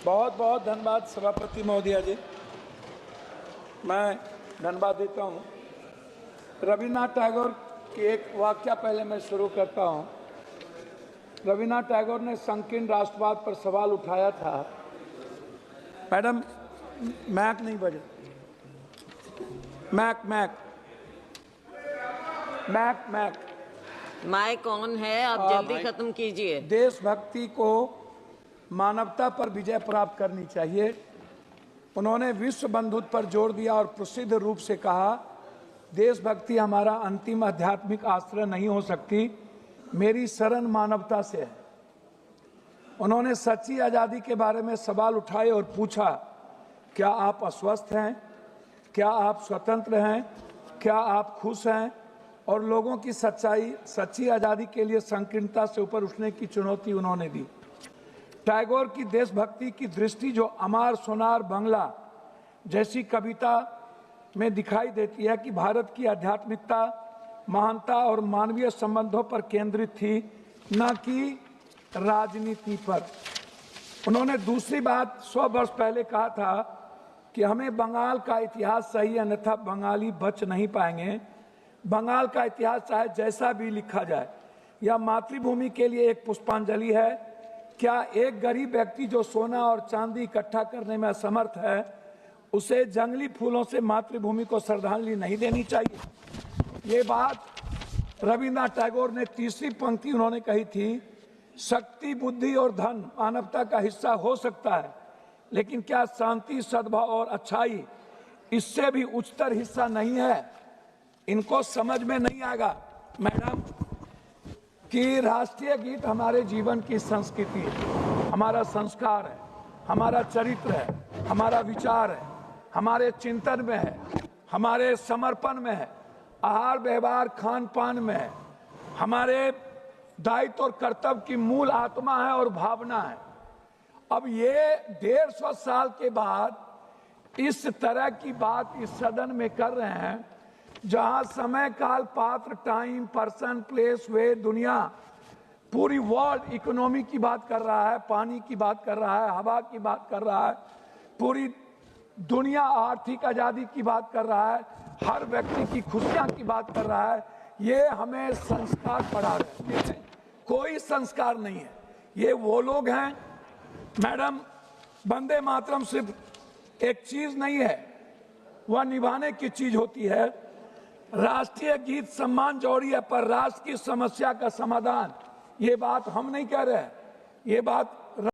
बहुत बहुत धन्यवाद सभापति महोदया जी। मैं धन्यवाद देता हूँ। रविन्द्रनाथ टैगोर की एक वाक्य पहले मैं शुरू करता हूँ। रविन्द्रनाथ टैगोर ने संकीर्ण राष्ट्रवाद पर सवाल उठाया था। मैडम मैक नहीं बजे, मैक मैक मैक मैक माइक ऑन है, आप जल्दी खत्म कीजिए। देशभक्ति को मानवता पर विजय प्राप्त करनी चाहिए। उन्होंने विश्व बंधुत्व पर जोर दिया और प्रसिद्ध रूप से कहा, देशभक्ति हमारा अंतिम आध्यात्मिक आश्रय नहीं हो सकती, मेरी शरण मानवता से है। उन्होंने सच्ची आज़ादी के बारे में सवाल उठाए और पूछा, क्या आप अस्वस्थ हैं, क्या आप स्वतंत्र हैं, क्या आप खुश हैं? और लोगों की सच्ची आज़ादी के लिए संकीर्णता से ऊपर उठने की चुनौती उन्होंने दी। टैगोर की देशभक्ति की दृष्टि जो अमार सोनार बंगला जैसी कविता में दिखाई देती है कि भारत की आध्यात्मिकता, महानता और मानवीय संबंधों पर केंद्रित थी, न कि राजनीति पर। उन्होंने दूसरी बात 100 वर्ष पहले कहा था कि हमें बंगाल का इतिहास सही, अन्यथा बंगाली बच नहीं पाएंगे। बंगाल का इतिहास चाहे जैसा भी लिखा जाए, यह मातृभूमि के लिए एक पुष्पांजलि है। क्या एक गरीब व्यक्ति जो सोना और चांदी इकट्ठा करने में असमर्थ है, उसे जंगली फूलों से मातृभूमि को श्रद्धांजलि नहीं देनी चाहिए? ये बात रविन्द्रनाथ टैगोर ने तीसरी पंक्ति उन्होंने कही थी, शक्ति, बुद्धि और धन मानवता का हिस्सा हो सकता है, लेकिन क्या शांति, सद्भाव और अच्छाई इससे भी उच्चतर हिस्सा नहीं है? इनको समझ में नहीं आएगा मैडम कि राष्ट्रीय गीत हमारे जीवन की संस्कृति है, हमारा संस्कार है, हमारा चरित्र है, हमारा विचार है, हमारे चिंतन में है, हमारे समर्पण में है, आहार व्यवहार खान पान में है, हमारे दायित्व और कर्तव्य की मूल आत्मा है और भावना है। अब ये 150 साल के बाद इस तरह की बात इस सदन में कर रहे हैं, जहां समय, काल, पात्र, टाइम, पर्सन, प्लेस, वे, दुनिया, पूरी वर्ल्ड इकोनॉमी की बात कर रहा है, पानी की बात कर रहा है, हवा की बात कर रहा है, पूरी दुनिया आर्थिक आज़ादी की बात कर रहा है, हर व्यक्ति की खुशियां की बात कर रहा है। ये हमें संस्कार पढ़ा रहे हैं, कोई संस्कार नहीं है। ये वो लोग हैं मैडम, वंदे मातरम सिर्फ एक चीज नहीं है, वह निभाने की चीज होती है। राष्ट्रीय गीत सम्मान जरूरी है, पर राष्ट्र की समस्या का समाधान, ये बात हम नहीं कह रहे हैं, ये बात